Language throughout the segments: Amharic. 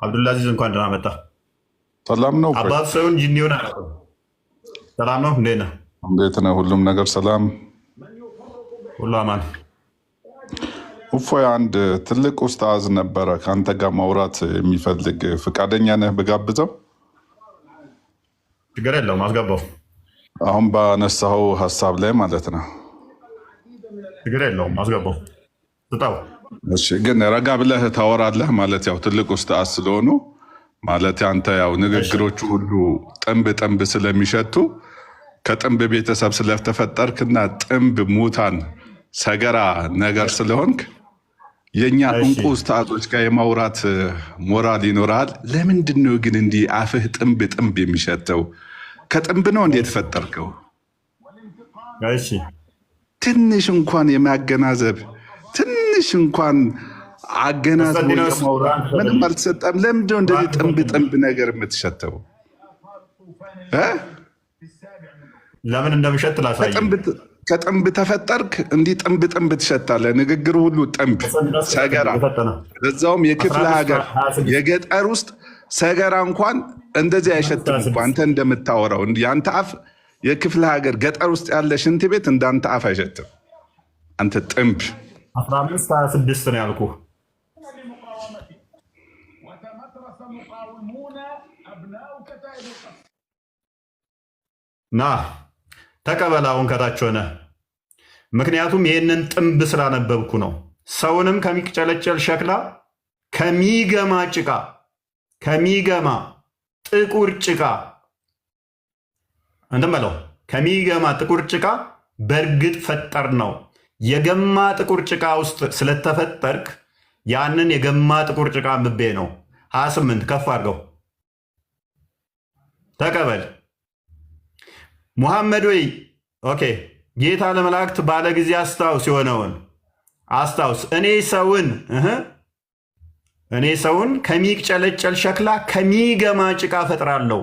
አብዱልአዚዝ እንኳን ደህና መጣ። ሰላም ነው። አባት ሰውን ጂኒውን አላውቅም። ሰላም ነው። እንዴት ነህ? እንዴት ነህ? ሁሉም ነገር ሰላም፣ ሁሉ አማን። እፎይ፣ አንድ ትልቅ ኡስታዝ ነበረ ከአንተ ጋር ማውራት የሚፈልግ ፈቃደኛ ነህ ብጋብዘው? ችግር የለውም አስገባው። አሁን ባነሳኸው ሀሳብ ላይ ማለት ነው። ችግር የለውም አስገባው፣ ስጣው። እሺ፣ ግን ረጋ ብለህ ታወራለህ ማለት ያው ትልቅ ኡስታዝ ስለሆኑ ማለት አንተ ያው ንግግሮቹ ሁሉ ጥንብ ጥንብ ስለሚሸቱ ከጥንብ ቤተሰብ ስለተፈጠርክና ጥንብ ሙታን ሰገራ ነገር ስለሆንክ የኛ እንቁ ኡስታዞች ጋር የማውራት ሞራል ይኖራል። ለምንድን ነው ግን እንዲህ አፍህ ጥንብ ጥንብ የሚሸተው? ከጥንብ ነው እንዴት ተፈጠርከው? እሺ ትንሽ እንኳን የማገናዘብ ትንሽ እንኳን አገናዝቦ የማውራት ምንም አልተሰጠም። ለምንድን ነው እንደዚህ ጥንብ ጥንብ ነገር የምትሸተው? ለምን እንደምሸት ላሳይ። ከጥንብ ተፈጠርክ እንዲህ ጥንብ ጥንብ ትሸታለህ። ንግግር ሁሉ ጥንብ ሰገራ፣ በዛውም የክፍለ ሀገር የገጠር ውስጥ ሰገራ እንኳን እንደዚህ አይሸትም እኮ አንተ እንደምታወራው። የአንተ አፍ የክፍለ ሀገር ገጠር ውስጥ ያለ ሽንት ቤት እንዳንተ አፍ አይሸትም። አንተ ጥንብ 15-26 ነው ያልኩህ። ና ተቀበላውን ከታች ሆነ። ምክንያቱም ይህንን ጥንብ ስላነበብኩ ነው። ሰውንም ከሚቅጨለጨል ሸክላ ከሚገማ ጭቃ ከሚገማ ጥቁር ጭቃ እንትን በለው ከሚገማ ጥቁር ጭቃ በእርግጥ ፈጠር ነው። የገማ ጥቁር ጭቃ ውስጥ ስለተፈጠርክ ያንን የገማ ጥቁር ጭቃ ምቤ ነው። 28 ከፍ አድርገው ተቀበል። ሙሐመድ ወይ ኦኬ፣ ጌታ ለመላእክት ባለ ጊዜ አስታውስ፣ የሆነውን አስታውስ። እኔ ሰውን ከሚቅጨለጨል ሸክላ ከሚገማ ጭቃ ፈጥራለሁ።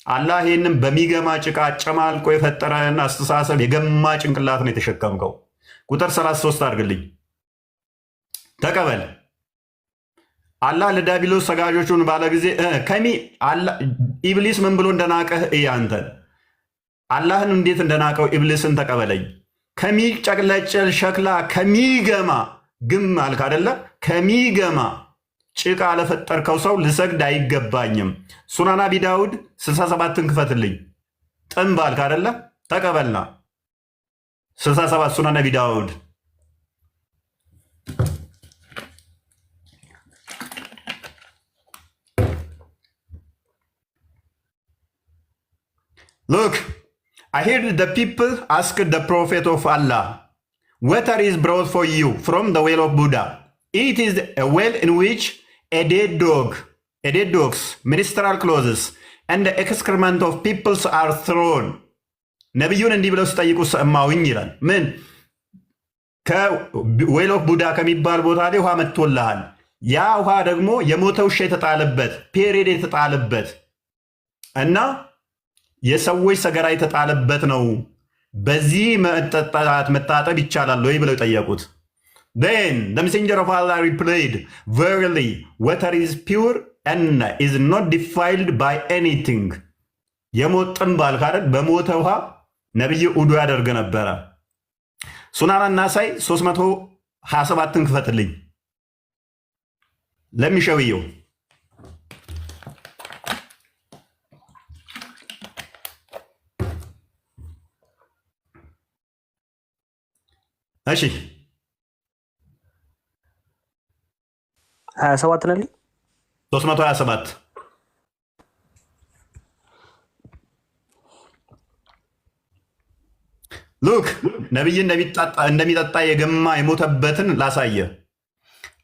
አላህ ይህንም በሚገማ ጭቃ አጨማልቆ የፈጠረን አስተሳሰብ የገማ ጭንቅላት ነው የተሸከምከው። ቁጥር 33 አድርግልኝ ተቀበል። አላህ ለዲያብሎስ ሰጋጆቹን ባለ ጊዜ ኢብሊስ ምን ብሎ እንደናቀህ እያንተን አላህን እንዴት እንደናቀው ኢብሊስን ተቀበለኝ። ከሚጨቅለጨል ሸክላ ከሚገማ ግም አልክ አደለ? ከሚገማ ጭቃ ለፈጠርከው ሰው ልሰግድ አይገባኝም። ሱናን አቢ ዳውድ 67ን ክፈትልኝ። ጥንብ አልክ አደለ? ተቀበልና 67 ሱናን አቢ ዳውድ Look, I heard the people asked the prophet of Allah, water is brought for you from the well of Buddha. It is a well in which a dead dog's ministerial clothes and the excrement of peoples are thrown. ነቢዩን እንዲህ ብለው ሲጠይቁ ሰማሁኝ ይላል። ምን ከዌል ኦፍ ቡዳ ከሚባል ቦታ ላይ ውሃ መጥቶልሃል። ያ ውሃ ደግሞ የሞተ ውሻ የተጣለበት ፔሬድ የተጣለበት እና የሰዎች ሰገራ የተጣለበት ነው። በዚህ መታጠብ ይቻላል ወይ ብለው ጠየቁት። Then the messenger of Allah replied, verily water is pure and is not defiled by anything. የሞት ጥንብ አልክ አይደል? በሞተ ውሃ ነብዩ ውዱ ያደርግ ነበረ። ሱናን አናሳይ 327ን ክፈትልኝ ለሚሸውየው እሺ 27 ነልኝ 327 ሉክ ነቢይ እንደሚጠጣ የገማ የሞተበትን ላሳየ።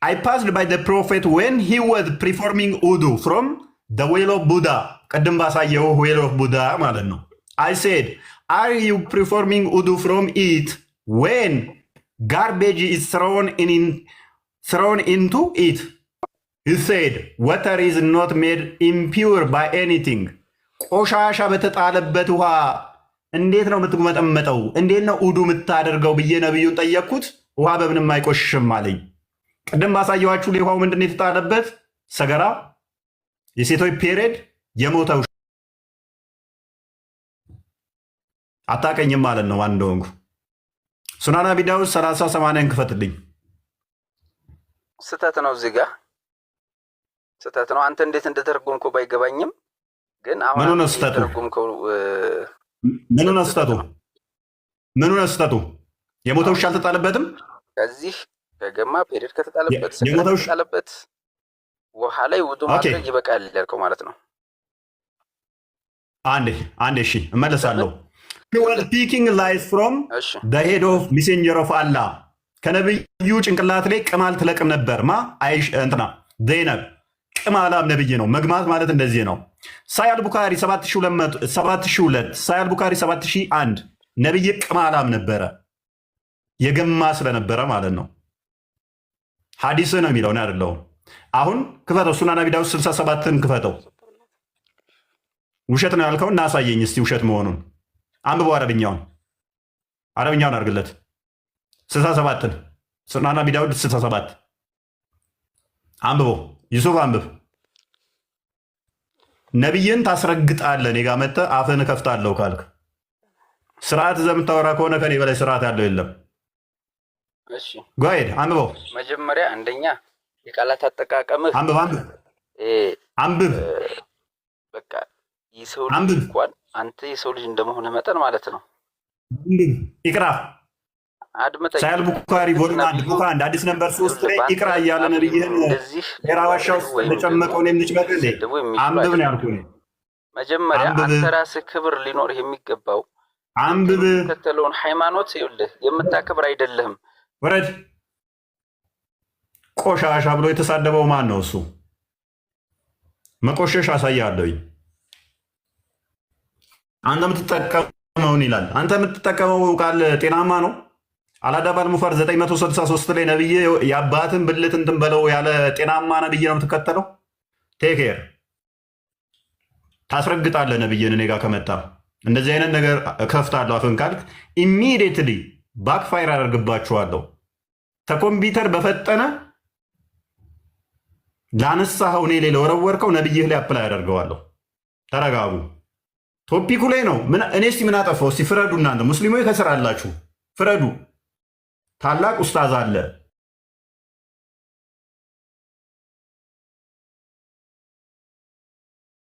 I passed by the prophet when he was performing wudu from the well of Buddha. ቅድም ባሳየው well of Buddha ማለት ነው። I said, are you performing wudu from it when garbage is thrown into it? He said, water is not made impure by anything. ቆሻሻ በተጣለበት ውሃ እንዴት ነው የምትመጠመጠው? እንዴት ነው ውዱ የምታደርገው ብዬ ነብዩን ጠየቅኩት። ውሃ በምንም አይቆሽሽም አለኝ። ቅድም ባሳየዋችሁ ውሃው ምንድን ነው የተጣለበት? ሰገራ፣ የሴቶች ፔሬድ፣ የሞተው አታቀኝም ማለት ነው። አንድ ወንጉ ሱናን አቢ ዳውድ 30/80 ክፈትልኝ። ስተት ነው፣ እዚህ ጋር ስተት ነው። አንተ እንዴት እንደተረጎምከው ባይገባኝም ግን አሁን ምኑ ነው ስተቱ? ምኑ ነው ስተቱ? ምኑ ነው ስተቱ? የሞተው ውሻ አልተጣለበትም። ከዚህ ከገማ ፔሪድ ከተጣለበት ከተጣለበት ውሃ ላይ ውዱ ማድረግ ይበቃል ያልከው ማለት ነው። አንዴ እሺ እመለሳለሁ። he was speaking lies from the head of messenger of Allah ከነብዩ ጭንቅላት ላይ ቅማል ትለቅም ነበር። አይሽ እንትና ዘይነብ ቅማላም ነብይ ነው። መግማት ማለት እንደዚህ ነው። ሳያል ቡካሪ 7002 ሳያል ቡካሪ 7001 ነብይ ቅማላም ነበረ፣ የገማ ስለነበረ ማለት ነው። ሐዲስ ነው የሚለው ነው አይደለም። አሁን ክፈተው፣ ሱናን አቢ ዳውድ 67ን ክፈተው። ውሸት ነው ያልከው እና አሳየኝ እስቲ ውሸት መሆኑን። አንብቦ አረብኛውን አድርግለት። 67ን ሱናን አቢ ዳውድ 67 አንብቦ። ዩሱፍ አንብብ። ነቢይን ታስረግጣለህ፣ እኔ ጋር መጥተህ አፍህን እከፍታለሁ ካልክ ስርዓት ዘምታወራ ከሆነ ከኔ በላይ ስርዓት ያለው የለም። እሺ ጓይድ አንብበው። መጀመሪያ አንደኛ የቃላት አጠቃቀምህ አንብብ። በቃ የሰው ልጅ እንኳን አንተ የሰው ልጅ እንደመሆነ መጠን ማለት ነው። ኢቅራ አድምጠኝ። ሳያል ቡካሪ ቮሉም 1 አዲስ ነምበር 3 ላይ ኢቅራ እያለ ነብይህን ሌራዋሻ ውስጥ ተጨመቀውን የምንጭበቅ አንብብ ነው ያልኩህ። መጀመሪያ አንተ ራስህ ክብር ሊኖርህ የሚገባው አንብብ። ተከተለውን ሃይማኖት ይኸውልህ የምታከብር አይደለህም። ወረድ። ቆሻሻ ብሎ የተሳደበው ማን ነው? እሱ መቆሸሽ አሳያለሁ። አንተ የምትጠቀመውን ይላል። አንተ የምትጠቀመው ቃል ጤናማ ነው? አላዳባል ሙፈር 963 ላይ ነብይ የአባትን ብልት እንትን በለው ያለ ጤናማ ነብይ ነው የምትከተለው? ቴክር ታስረግጣለህ። ነብይን እኔ ጋር ከመጣ እንደዚህ አይነት ነገር ከፍታለሁ አፍን ካልክ ኢሚዲየትሊ ባክፋይር አደርግባችኋለሁ። ተኮምፒውተር በፈጠነ ላነሳኸው እኔ ላይ ለወረወርከው ነብይህ ላይ አፕላይ አደርገዋለሁ። ተረጋጉ። ቶፒኩ ላይ ነው። እኔ እስቲ ምን አጠፋው? እስቲ ፍረዱ። እናንተ ሙስሊሞች ከስር አላችሁ፣ ፍረዱ። ታላቅ ኡስታዝ አለ